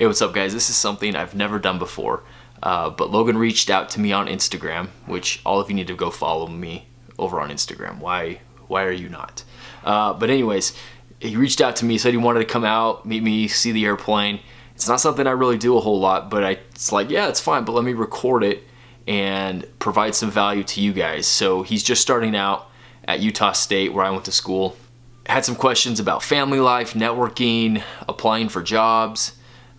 Hey, what's up guys? This is something I've never done before, but Logan reached out to me on Instagram, which all of you need to go follow me over on Instagram. Why are you not? But anyways, he reached out to me, said he wanted to come out, meet me, see the airplane. It's not something I really do a whole lot, but it's like, yeah, it's fine, but let me record it and provide some value to you guys. So he's just starting out at Utah State, where I went to school. Had some questions about family life, networking, applying for jobs,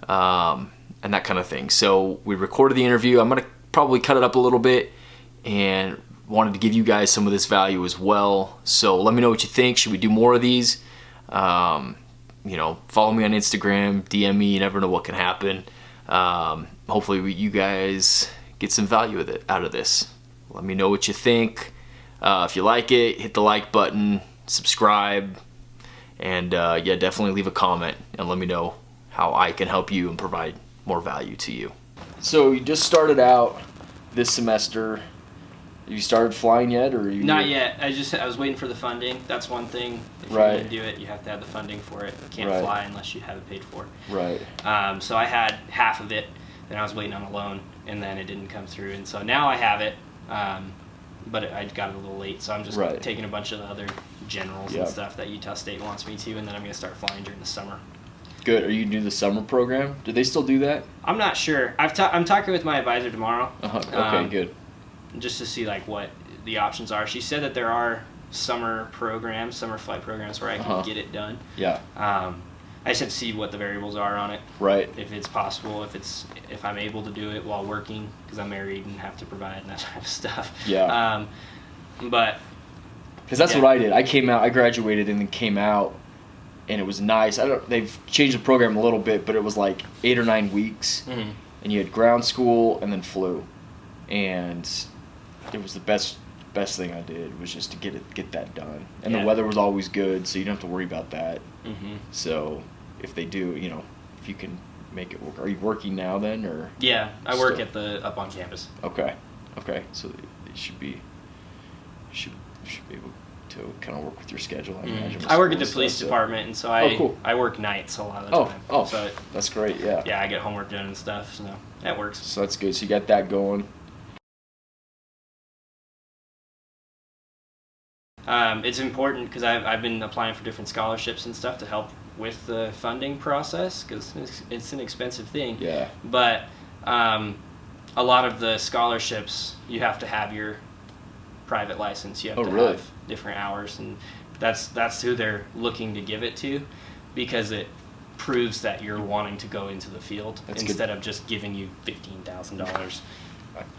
and that kind of thing. So we recorded the interview. I'm gonna probably cut it up a little bit and wanted to give you guys some of this value as well. So let me know what you think. Should we do more of these? You know, follow me on Instagram, DM me, you never know what can happen. Hopefully you guys get some value out of this. Let me know what you think. If you like it, hit the like button, subscribe, and yeah, definitely leave a comment and let me know how I can help you and provide more value to you. So you just started out this semester. Have you started flying yet, or Not yet. I was waiting for the funding. That's one thing. If right. you're going to do it, you have to have the funding for it. You can't right. fly unless you have it paid for. Right. So I had half of it, then I was waiting on a loan, and then it didn't come through. And so now I have it, but I got it a little late, so I'm just right. taking a bunch of the other generals yep. and stuff that Utah State wants me to, and then I'm going to start flying during the summer. Good. Are you doing the summer program? Do they still do that? I'm not sure. I'm talking with my advisor tomorrow. Okay, good. Just to see like what the options are. She said that there are summer flight programs where I can get it done. Yeah. I just have to see what the variables are on it. Right. If it's possible, if I'm able to do it while working, because I'm married and have to provide and that type of stuff. Yeah. But because that's what I did. I graduated and then came out, and it was nice. They've changed the program a little bit, but it was like 8 or 9 weeks, mm-hmm. and you had ground school and then flew, and it was the best thing I did was just to get that done. And the weather was always good, so you don't have to worry about that. Mm-hmm. So if they do, if you can make it work. Are you working now then, or? Yeah, I work up on campus. Okay. So they should be able to kind of work with your schedule, I imagine. I work at the police department, and so cool. I work nights a lot of the time. So that's great, yeah. Yeah, I get homework done and stuff, so that works. So that's good. So you got that going. It's important because I've been applying for different scholarships and stuff to help with the funding process, because it's an expensive thing. Yeah. But a lot of the scholarships, you have to have your private license. You have to have different hours, and that's who they're looking to give it to, because it proves that you're wanting to go into the field instead of just giving you $15,000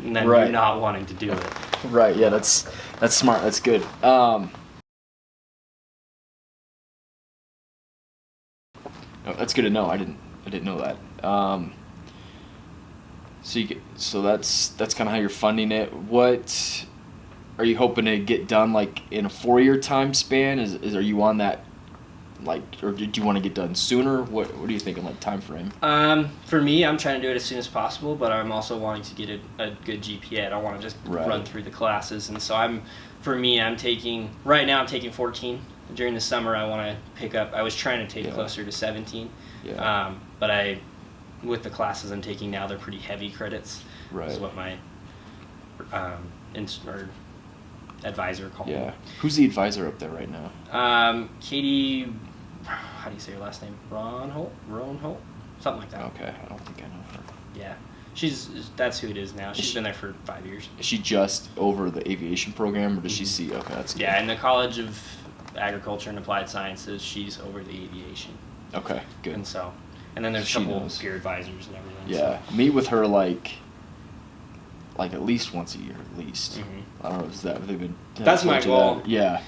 and then you're not wanting to do it. Right. Yeah, that's smart. That's good. That's good to know. I didn't know that. So that's kind of how you're funding it. What are you hoping to get done, like in a 4-year time span? Are you on that, like, or do you want to get done sooner? What are you thinking, like, time frame? For me, I'm trying to do it as soon as possible, but I'm also wanting to get a good GPA. I don't want to just run through the classes, and so I'm taking 14. During the summer, I want to pick up. I was trying to take closer to 17. Yeah. But with the classes I'm taking now, they're pretty heavy credits. Right. Is what my advisor called me. Yeah. Who's the advisor up there right now? Katie, how do you say her last name? Roan Holt? Something like that. Okay, I don't think I know her. Yeah. That's who it is now. She's been there for 5 years. Is she just over the aviation program, or does she see? Okay, that's good. Yeah, in the College of Agriculture and Applied Sciences, she's over the aviation. Okay, good. And then there's a couple peer advisors and everything. Yeah, meet with her like at least once a year, at least. Mm-hmm. I don't know. Is that they've been? That's my goal. Yeah.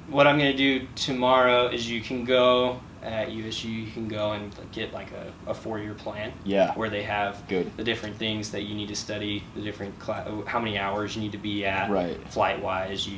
What I'm going to do tomorrow is you can go at USU. You can go and get like a 4-year plan. Yeah. Where they have the different things that you need to study, the different how many hours you need to be at, flight wise,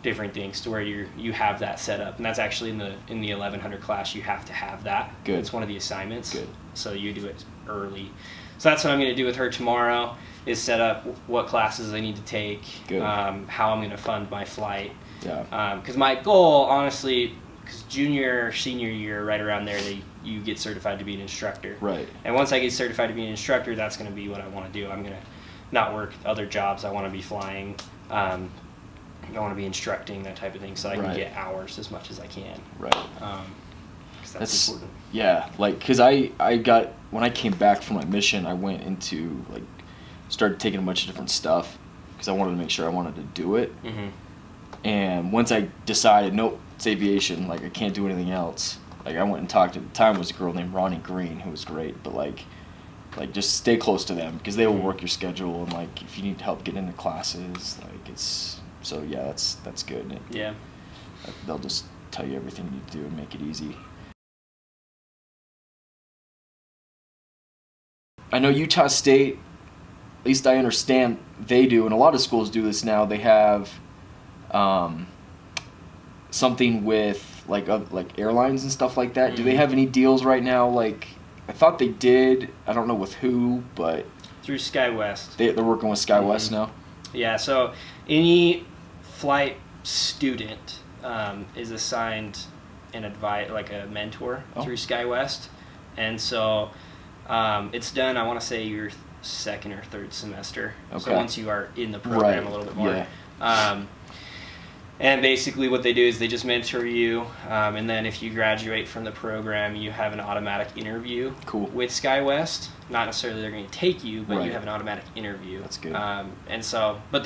different things to where you have that set up, and that's actually in the 1100 class. You have to have that. Good. It's one of the assignments. Good. So you do it early. So that's what I'm going to do with her tomorrow, is set up what classes I need to take, how I'm going to fund my flight. Yeah. Because my goal, honestly, because junior, senior year, right around there, you get certified to be an instructor. Right. And once I get certified to be an instructor, that's going to be what I want to do. I'm going to not work other jobs. I want to be flying. I want to be instructing, that type of thing, so I can get hours as much as I can. Right. 'Cause that's important. Yeah, like, because when I came back from my mission, I went into, like, started taking a bunch of different stuff because I wanted to make sure I wanted to do it. Mm-hmm. And once I decided, nope, it's aviation, like, I can't do anything else, like, I went and talked to, at the time was a girl named Ronnie Green, who was great, but, like just stay close to them because they will work your schedule, and, like, if you need help getting into classes, like, it's, so, yeah, that's good. Yeah. They'll just tell you everything you need to do and make it easy. I know Utah State, at least I understand they do, and a lot of schools do this now, they have something with like airlines and stuff like that. Mm-hmm. Do they have any deals right now? Like, I thought they did. I don't know with who, but through SkyWest. They're working with SkyWest mm-hmm. now? Yeah, so any flight student is assigned like a mentor through SkyWest. And so it's done, I want to say, your second or third semester. Okay. So once you are in the program a little bit more. Yeah. And basically what they do is they just mentor you, and then if you graduate from the program, you have an automatic interview with SkyWest. Not necessarily they're going to take you, but you have an automatic interview. That's good. And so, but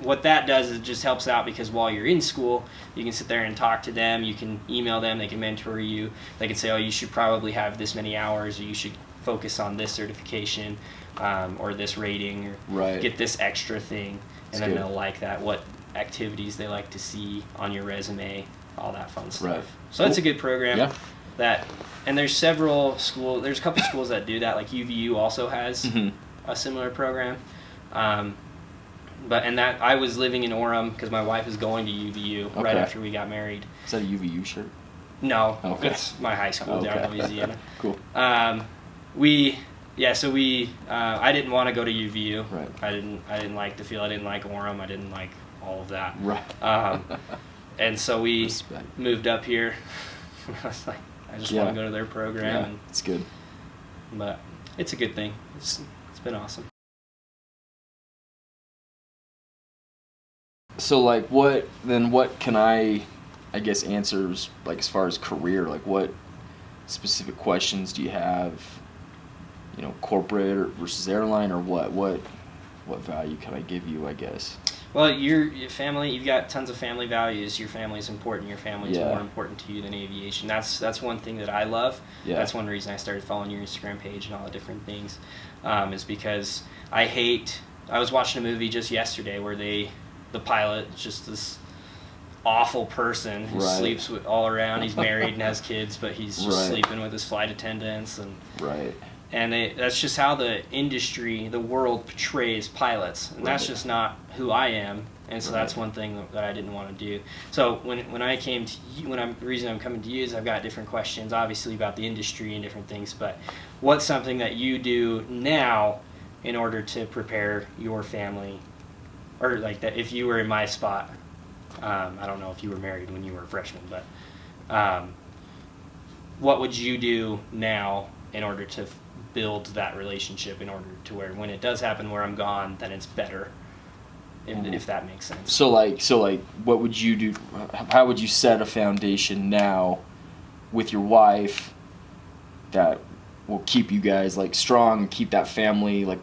what that does is it just helps out because while you're in school, you can sit there and talk to them, you can email them, they can mentor you, they can say, oh, you should probably have this many hours, or you should focus on this certification, or this rating, or get this extra thing, and then they'll like that, what activities they like to see on your resume, all that fun stuff. Right. So that's a good program. Yeah. And there's several schools, there's a couple schools that do that, like UVU also has a similar program. But I was living in Orem because my wife is going to UVU right after we got married. Is that a UVU shirt? No, it's my high school down in Louisiana. Cool. I didn't want to go to UVU. Right. I didn't like the field. I didn't like Orem. I didn't like all of that. Right. And so we moved up here. I was like, I just want to go to their program. Yeah, it's good. But it's a good thing. It's been awesome. So, like, what can I guess, answers, like, as far as career, like, what specific questions do you have, you know, corporate versus airline, or what value can I give you, I guess? Well, your family, you've got tons of family values. Your family is important. Your family is more important to you than aviation. That's one thing that I love. Yeah. That's one reason I started following your Instagram page and all the different things, is because I was watching a movie just yesterday where the pilot is just this awful person who sleeps with all around. He's married and has kids, but he's just sleeping with his flight attendants, and that's just how the industry, the world portrays pilots, and that's just not who I am. And so that's one thing that I didn't want to do. So when I came to you, the reason I'm coming to you is I've got different questions, obviously, about the industry and different things. But what's something that you do now in order to prepare your family, or like that if you were in my spot? I don't know if you were married when you were a freshman, but what would you do now in order to build that relationship, in order to where when it does happen where I'm gone, then it's better, if that makes sense. So like what would you do? How would you set a foundation now with your wife that will keep you guys, like, strong and keep that family, like,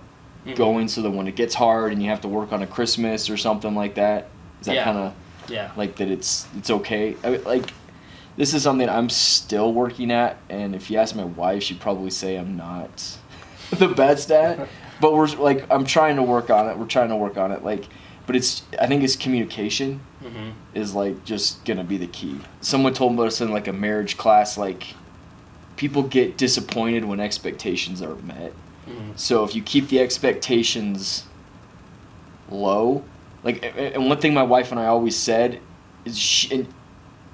going, so that when it gets hard and you have to work on a Christmas or something like that, is that kind of like that it's okay? I mean, like, this is something I'm still working at, and if you ask my wife, she'd probably say I'm not the best at, but I'm trying to work on it. We're trying to work on it, like, but I think it's communication is, like, just gonna be the key. Someone told us in, like, a marriage class, like, people get disappointed when expectations are met. So if you keep the expectations low, like, and one thing my wife and I always said is,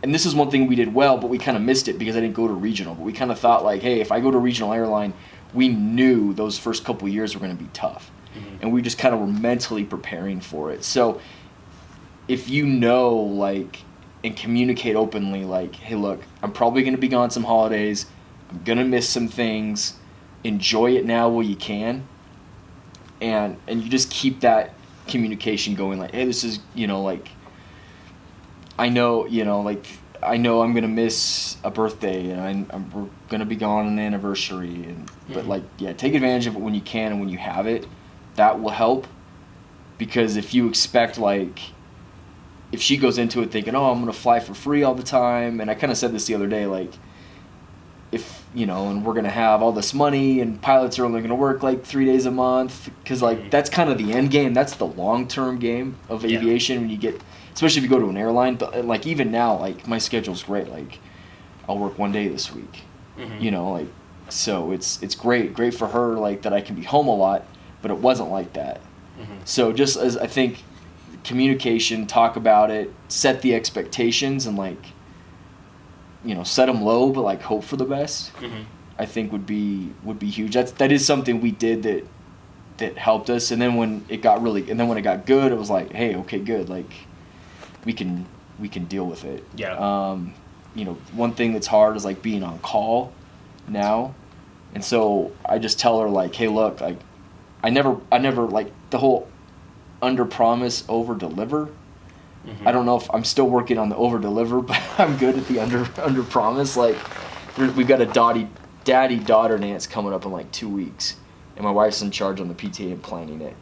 and this is one thing we did well, but we kind of missed it because I didn't go to regional, but we kind of thought, like, hey, if I go to regional airline, we knew those first couple of years were going to be tough, and we just kind of were mentally preparing for it. So if you know, like, and communicate openly, like, hey, look, I'm probably going to be gone some holidays, I'm going to miss some things. Enjoy it now while you can. And you just keep that communication going, like, hey, this is, like, I know, I know I'm going to miss a birthday, and we're going to be gone on the anniversary. But, like, yeah, take advantage of it when you can and when you have it. That will help. Because if you expect, like, if she goes into it thinking, oh, I'm going to fly for free all the time, and I kind of said this the other day, like, if, and we're going to have all this money and pilots are only going to work like 3 days a month, because, like, that's kind of the end game. That's the long-term game of aviation when you get, especially if you go to an airline. But, like, even now, like, my schedule's great. Like, I'll work 1 day this week, like, so it's great for her, like, that I can be home a lot, but it wasn't like that. So just as I think communication, talk about it, set the expectations, and, like, set them low, but, like, hope for the best. I think would be huge. That is something we did that helped us. And then when it got good, it was like, hey, okay, good. Like, we can deal with it. Yeah. One thing that's hard is, like, being on call now, and so I just tell her, like, hey, look, like, I never like the whole under promise over deliver. I don't know if I'm still working on the over deliver, but I'm good at the under promise. Like, we've got a daddy daughter dance coming up in like 2 weeks, and my wife's in charge on the PTA and planning it.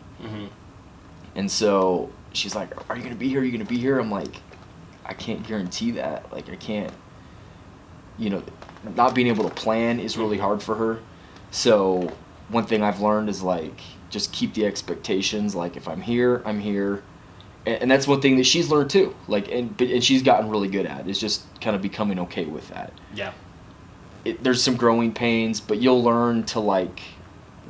And so she's like, are you gonna be here? Are you gonna be here? I'm like, I can't guarantee that. Like, I can't, not being able to plan is really hard for her. So one thing I've learned is, like, just keep the expectations. Like, if I'm here, I'm here. And that's one thing that she's learned too. Like, and she's gotten really good at, is just kind of becoming okay with that. Yeah. There's some growing pains, but you'll learn to, like,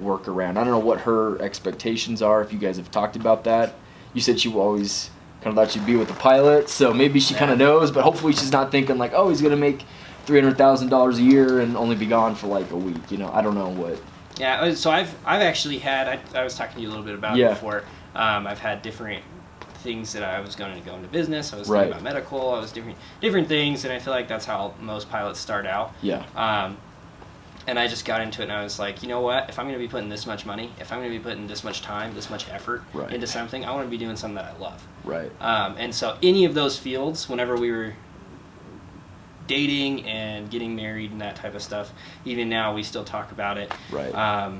work around. I don't know what her expectations are, if you guys have talked about that. You said she always kind of thought she'd be with the pilot, so maybe she kind of knows, but hopefully she's not thinking, like, oh, he's going to make $300,000 a year and only be gone for, like, a week. I don't know what. Yeah, so I've actually had, I was talking to you a little bit about it before. I've had different things that I was going to go into business. I was thinking about medical. I was different things, and I feel like that's how most pilots start out. Yeah. And I just got into it, and I was like, you know what? If I'm going to be putting this much money, if I'm going to be putting this much time, this much effort into something, I want to be doing something that I love. Right. And so any of those fields, whenever we were dating and getting married and that type of stuff, even now we still talk about it. Right.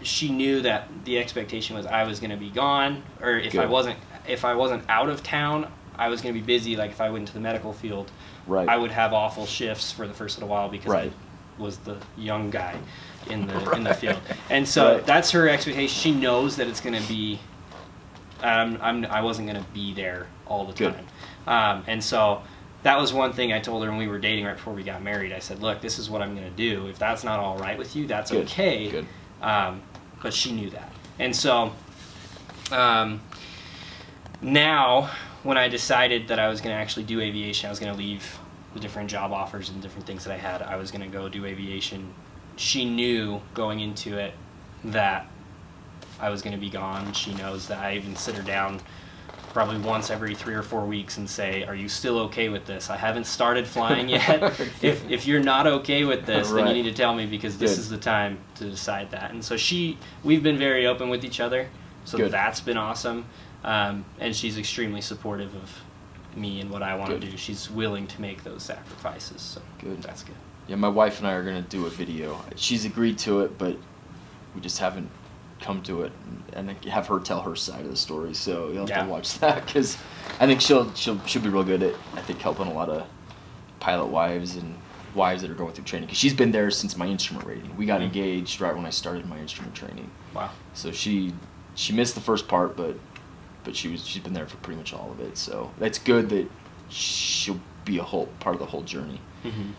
She knew that the expectation was I was going to be gone, or if I wasn't out of town, I was going to be busy. Like, if I went into the medical field, I would have awful shifts for the first little while because I was the young guy in the field. And so that's her expectation. She knows that it's going to be I wasn't going to be there all the time. And so that was one thing I told her when we were dating right before we got married. I said, look, this is what I'm going to do. If that's not all right with you, that's okay. Good. But she knew that. And so now when I decided that I was going to actually do aviation, I was going to leave the different job offers and different things that I had. I was going to go do aviation. She knew going into it that I was going to be gone. She knows that. I even sit her down probably once every 3 or 4 weeks and say, are you still okay with this? I haven't started flying yet. If you're not okay with this, then you need to tell me, because this is the time to decide that. And so we've been very open with each other, so that's been awesome. And she's extremely supportive of me and what I want to do. She's willing to make those sacrifices, so that's good. Yeah, my wife and I are going to do a video. She's agreed to it, but we just haven't come to it and have her tell her side of the story. So you'll have to watch that, because I think she'll be real good at, I think, helping a lot of pilot wives and wives that are going through training, because she's been there since my instrument rating. We got engaged right when I started my instrument training. Wow. So she missed the first part, but she's been there for pretty much all of it. So that's good that she'll be a whole part of the whole journey. Mm-hmm.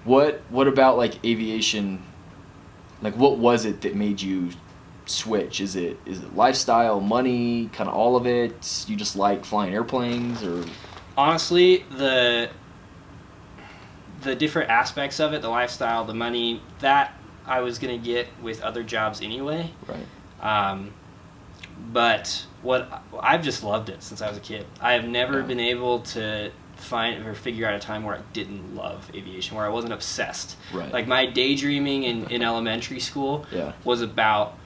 What about, like, aviation? Like, what was it that made you switch? Is it lifestyle, money, kind of all of it? You just like flying airplanes, or? Honestly, the different aspects of it, the lifestyle, the money, that I was going to get with other jobs anyway. Right. But I've just loved it since I was a kid. I have never been able to find or figure out a time where I didn't love aviation, where I wasn't obsessed. Right. Like my daydreaming in elementary school was about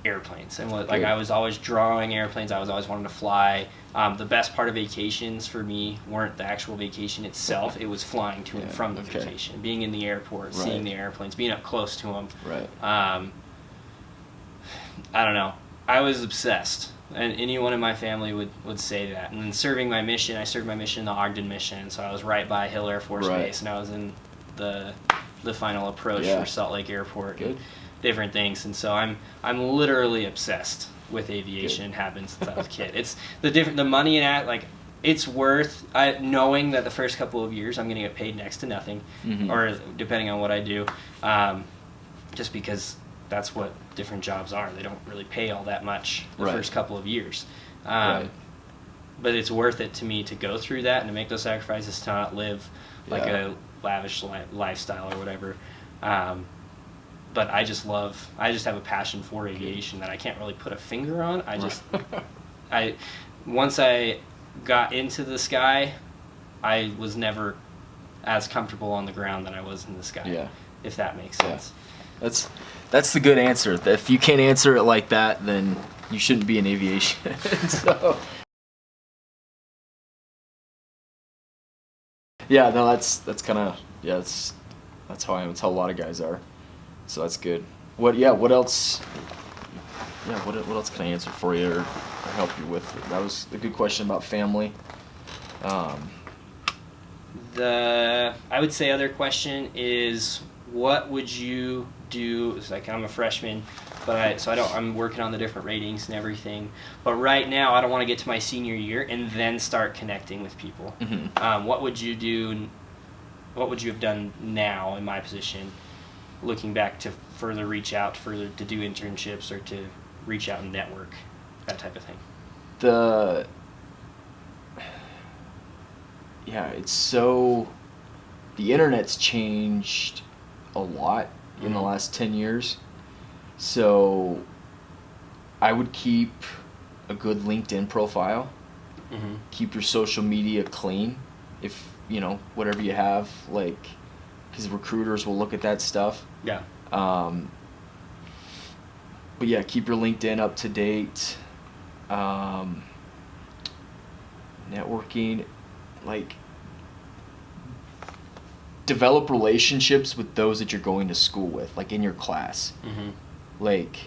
airplanes, and like I was always drawing airplanes. I was always wanting to fly. The best part of vacations for me weren't the actual vacation itself. It was flying to and from the vacation, being in the airport, seeing the airplanes, being up close to them. Right. I don't know. I was obsessed, and anyone in my family would say that. And then serving my mission, I served my mission in the Ogden mission, so I was right by Hill Air Force Base, and I was in the final approach for Salt Lake Airport, and different things. And so I'm literally obsessed with aviation, and have been since I was a kid. It's the money in it, like it's worth knowing that the first couple of years I'm going to get paid next to nothing, or depending on what I do, just because that's what different jobs are. They don't really pay all that much the first couple of years. But it's worth it to me to go through that and to make those sacrifices, to not live like a lavish lifestyle or whatever. But I just have a passion for aviation that I can't really put a finger on. Once I got into the sky, I was never as comfortable on the ground than I was in the sky, if that makes sense. That's the good answer. If you can't answer it like that, then you shouldn't be in aviation. So, yeah, no, that's kind of that's how I am. That's how a lot of guys are. So that's good. What else? Yeah, what else can I answer for you or help you with? That was a good question about family. I would say other question is, what would you do? It's like, I'm a freshman, but I'm working on the different ratings and everything. But right now, I don't want to get to my senior year and then start connecting with people. What would you do? What would you have done now in my position, looking back to further reach out, further to do internships or to reach out and network, that type of thing? The internet's changed a lot in the last 10 years. So I would keep a good LinkedIn profile. Keep your social media clean. If, whatever you have, like, because recruiters will look at that stuff. Yeah. But yeah, keep your LinkedIn up to date. Networking, like, develop relationships with those that you're going to school with, like in your class. Like,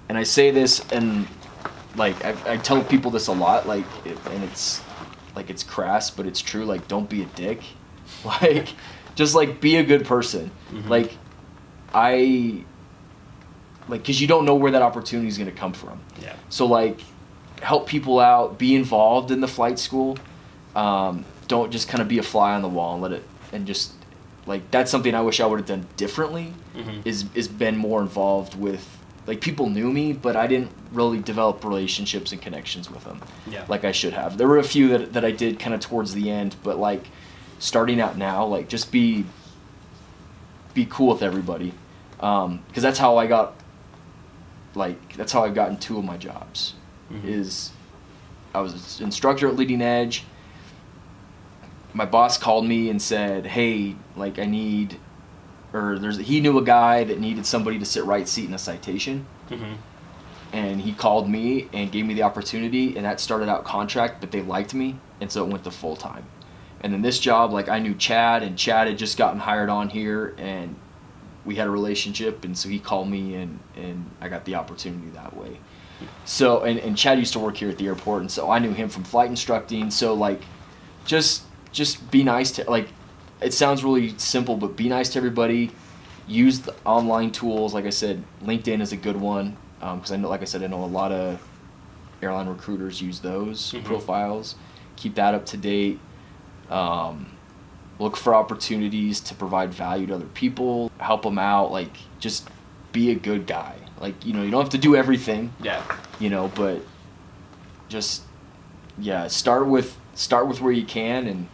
and I say this, and like I tell people this a lot, like, it's crass, but it's true. Like, don't be a dick. Like, just like be a good person. Like, because you don't know where that opportunity is going to come from. Yeah. So like, help people out, be involved in the flight school. Don't just kind of be a fly on the wall and let it, and just like, that's something I wish I would have done differently, is been more involved with, like, people knew me, but I didn't really develop relationships and connections with them like I should have. There were a few that I did kind of towards the end, but like, starting out now, like, just be cool with everybody, because that's how I've gotten 2 of my jobs. Is I was an instructor at Leading Edge. My boss called me and said, hey, like, he knew a guy that needed somebody to sit right seat in a citation. And he called me and gave me the opportunity, and that started out contract, but they liked me, and so it went to full time. And then this job, like, I knew Chad, and Chad had just gotten hired on here, and we had a relationship, and so he called me, and I got the opportunity that way. So, and Chad used to work here at the airport, and so I knew him from flight instructing. So, like, just be nice to, like, it sounds really simple, but be nice to everybody. Use the online tools. Like I said, LinkedIn is a good one, because I know a lot of airline recruiters use those profiles. Keep that up to date. Look for opportunities to provide value to other people. Help them out. Like, just be a good guy. Like, you don't have to do everything. Yeah. But just, start with where you can,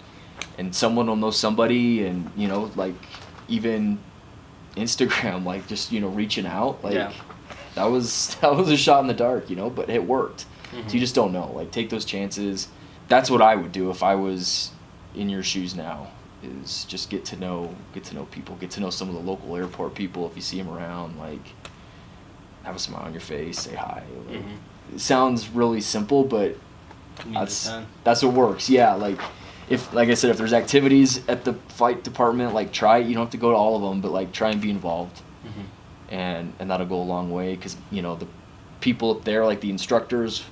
and someone will know somebody, and, like, even Instagram, like, just, reaching out, like, that was a shot in the dark, but it worked. So you just don't know. Like, take those chances. That's what I would do if I was in your shoes now. Is just get to know people, get to know some of the local airport people if you see them around. Like, have a smile on your face, say hi. Like, it sounds really simple, but that's what works. Yeah, like I said, if there's activities at the flight department, like, try it. You don't have to go to all of them, but like, try and be involved, and that'll go a long way, because the people up there, like the instructors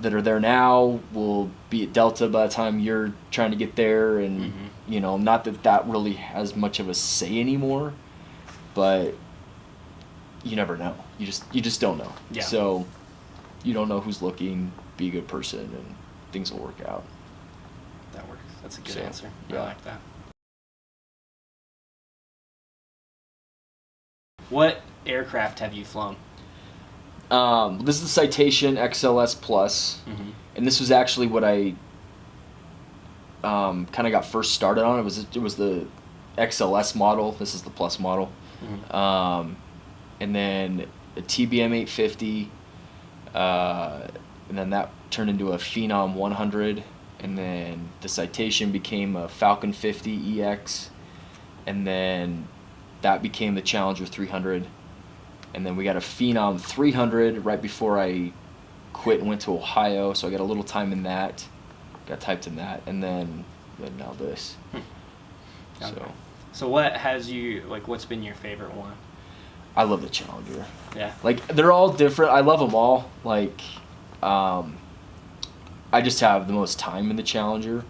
that are there now, will be at Delta by the time you're trying to get there, and not that really has much of a say anymore, but you never know. You just don't know. Yeah. So you don't know who's looking. Be a good person, and things will work out. That works. That's a good answer. Yeah. I like that. What aircraft have you flown? This is the Citation XLS Plus, and this was actually what I kind of got first started on. It was the XLS model. This is the Plus model, and then a TBM 850, and then that turned into a Phenom 100, and then the Citation became a Falcon 50 EX, and then that became the Challenger 300, and then we got a Phenom 300 right before I quit and went to Ohio, so I got a little time in that, got typed in that, and then now this. Okay. So what has you, like, what's been your favorite one? I love the Challenger. Yeah. Like, they're all different. I love them all. Like, I just have the most time in the Challenger,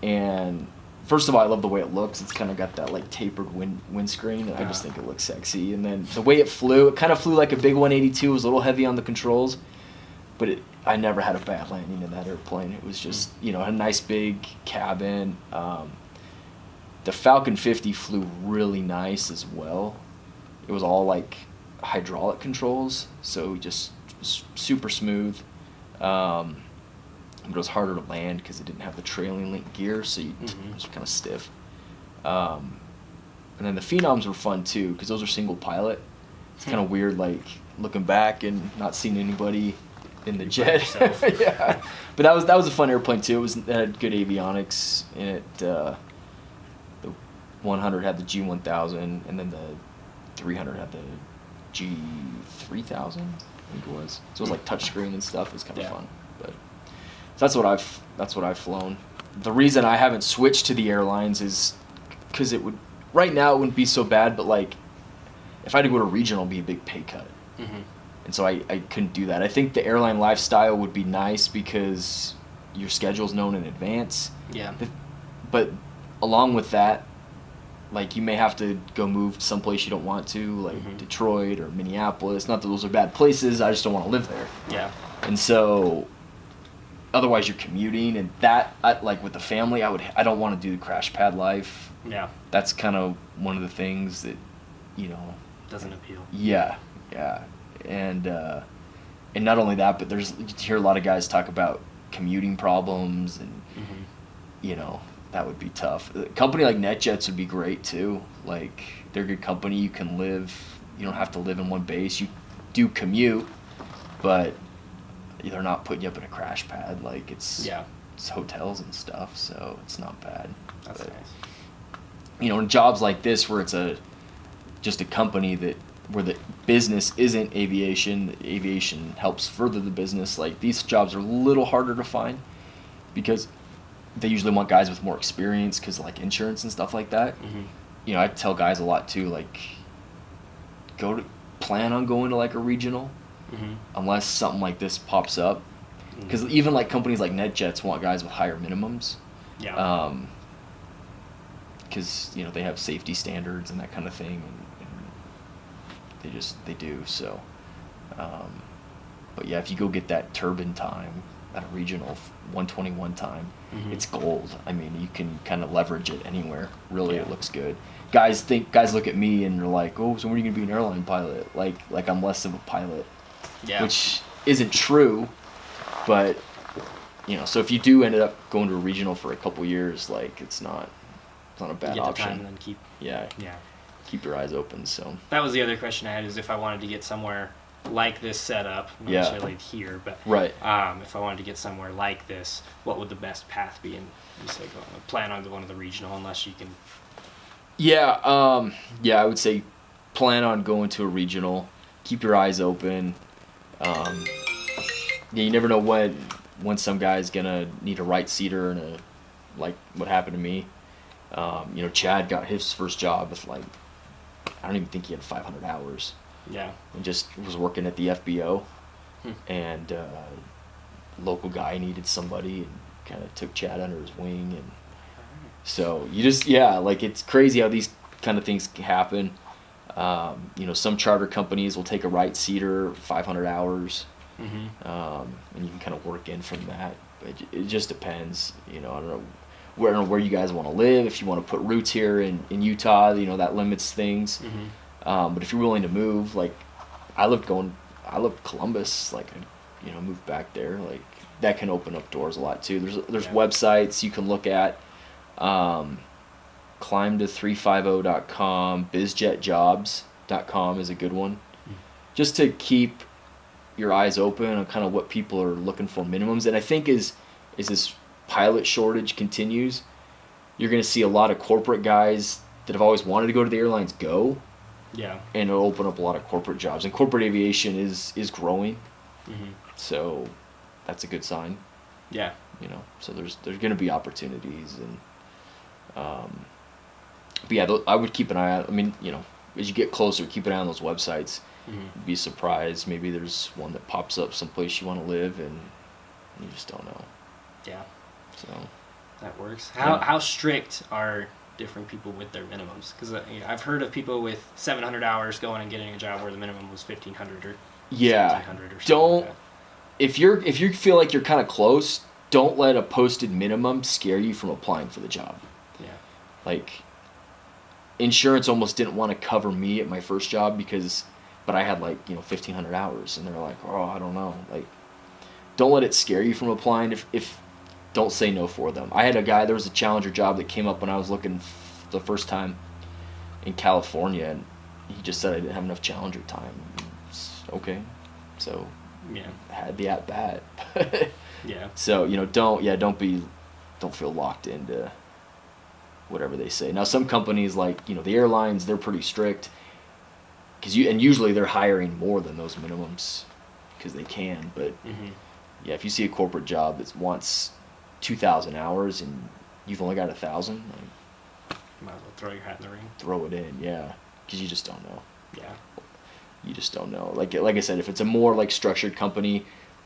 and first of all, I love the way it looks. It's kind of got that like tapered windscreen, and I just think it looks sexy. And then the way it kind of flew like a big 182. It was a little heavy on the controls, but I never had a bad landing in that airplane. It was just, a nice big cabin. The Falcon 50 flew really nice as well. It was all like hydraulic controls, so just super smooth. But it was harder to land because it didn't have the trailing link gear, so it was kind of stiff. And then the Phenoms were fun too, because those are single pilot. It's kind of weird, like, looking back and not seeing anybody in the jet. Yeah, but that was a fun airplane too. It had good avionics in it. The 100 had the G1000, and then the 300 had the G3000, I think it was. So it was like touchscreen and stuff. It was kind of fun. But so that's what I've flown. The reason I haven't switched to the airlines is because right now it wouldn't be so bad, but like if I had to go to regional, it'd be a big pay cut. And so I couldn't do that. I think the airline lifestyle would be nice because your schedule's known in advance. Yeah. But along with that, like, you may have to go move someplace you don't want to, like Detroit or Minneapolis. Not that those are bad places, I just don't want to live there. Yeah. And so otherwise you're commuting, and that, like with the family, I don't want to do the crash pad life. Yeah. That's kind of one of the things that, doesn't appeal. Yeah. And not only that, but you hear a lot of guys talk about commuting problems, and that would be tough. A company like NetJets would be great too. Like, they're a good company. You can live. You don't have to live in one base. You do commute, but they're not putting you up in a crash pad. Like, it's hotels and stuff, so it's not bad. That's nice. In jobs like this where it's just a company where the business isn't aviation, aviation helps further the business. Like, these jobs are a little harder to find because they usually want guys with more experience because, like, insurance and stuff like that. I tell guys a lot too, like, plan on going to like a regional unless something like this pops up, because even like companies like NetJets want guys with higher minimums. Yeah. Because they have safety standards and that kind of thing, and they do so. But yeah, if you go get that turbine time at a regional 121 time, it's gold. I mean, you can kind of leverage it anywhere. Really, it looks good. Guys look at me and they're like, "Oh, so when are you gonna be an airline pilot?" Like I'm less of a pilot. Yeah. Which isn't true, but so if you do end up going to a regional for a couple years, like, it's not a bad option. The time and then keep. Yeah. keep your eyes open. So that was the other question I had, is if I wanted to get somewhere like this setup, not necessarily here, but if I wanted to get somewhere like this, what would the best path be? And you say plan on going to the regional unless you can. Yeah, I would say plan on going to a regional. Keep your eyes open. You never know when some guy's gonna need a right seater and like what happened to me. Chad got his first job with I don't even think he had 500 hours. Yeah. And just was working at the FBO, and local guy needed somebody and kind of took Chad under his wing, and so you just it's crazy how these kind of things happen. Some charter companies will take a right seater, 500 hours, and you can kind of work in from that. But it just depends. I don't know where you guys want to live. If you want to put roots here in Utah, that limits things. But if you're willing to move, I love Columbus, move back there, that can open up doors a lot too. There's websites you can look at, climbto350.com, bizjetjobs.com is a good one, just to keep your eyes open on kind of what people are looking for minimums. And I think as this pilot shortage continues, you're going to see a lot of corporate guys that have always wanted to go to the airlines go. Yeah. And it'll open up a lot of corporate jobs. And corporate aviation is growing. So that's a good sign. Yeah. So there's going to be opportunities. And but yeah, I would keep an eye out. I mean, as you get closer, keep an eye on those websites. Be surprised. Maybe there's one that pops up someplace you want to live, and you just don't know. Yeah. So that works. How strict are different people with their minimums? Because I've heard of people with 700 hours going and getting a job where the minimum was 1,500 or 1,700 or something like that. If you feel like you're kind of close, don't let a posted minimum scare you from applying for the job. Yeah. Insurance almost didn't want to cover me at my first job but I had 1,500 hours, and they're like, oh, I don't know. Don't let it scare you from applying. If don't say no for them. I had a guy, there was a Challenger job that came up when I was looking the first time in California, and he just said I didn't have enough Challenger time. Okay. So I had the at bat. Yeah. So, don't feel locked into whatever they say. Now, some companies the airlines, they're pretty strict, and usually they're hiring more than those minimums because they can. But if you see a corporate job that wants 2,000 hours and you've only got 1,000, might as well throw your hat in the ring. Throw it in, because you just don't know. Yeah. You just don't know. Like I said, if it's a more structured company,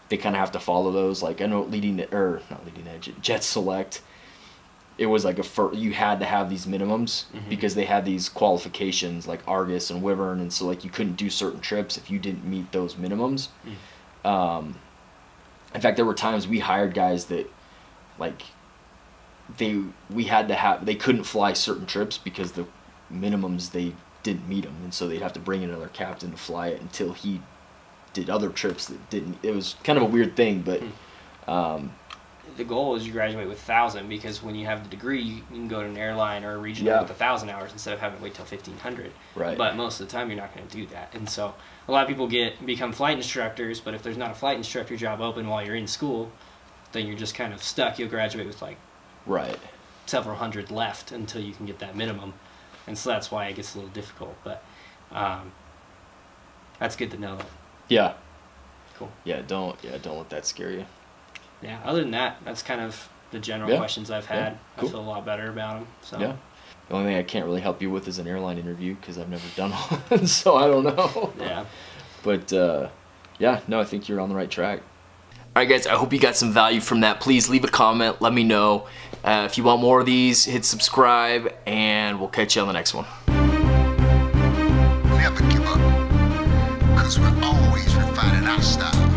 they kind of have to follow those. I know not Leading Edge, Jet Select. It was you had to have these minimums because they had these qualifications like Argus and Wyvern, and so you couldn't do certain trips if you didn't meet those minimums. In fact, there were times we hired guys that they couldn't fly certain trips because the minimums, they didn't meet them, and so they'd have to bring in another captain to fly it until he did other trips that didn't. It was kind of a weird thing, but the goal is you graduate with 1,000, because when you have the degree, you can go to an airline or a regional with 1,000 hours instead of having to wait till 1,500. Right. But most of the time, you're not going to do that, and so a lot of people become flight instructors. But if there's not a flight instructor job open while you're in school, then you're just kind of stuck. You'll graduate with several hundred left until you can get that minimum, and so that's why it gets a little difficult. But that's good to know. Yeah. Cool. Yeah. Don't let that scare you. Yeah, other than that, that's kind of the general questions I've had. Cool. I feel a lot better about them. So. Yeah. The only thing I can't really help you with is an airline interview because I've never done one, so I don't know. Yeah. But, I think you're on the right track. All right, guys, I hope you got some value from that. Please leave a comment. Let me know. If you want more of these, hit subscribe, and we'll catch you on the next one. Never give up, because we're always refining our style.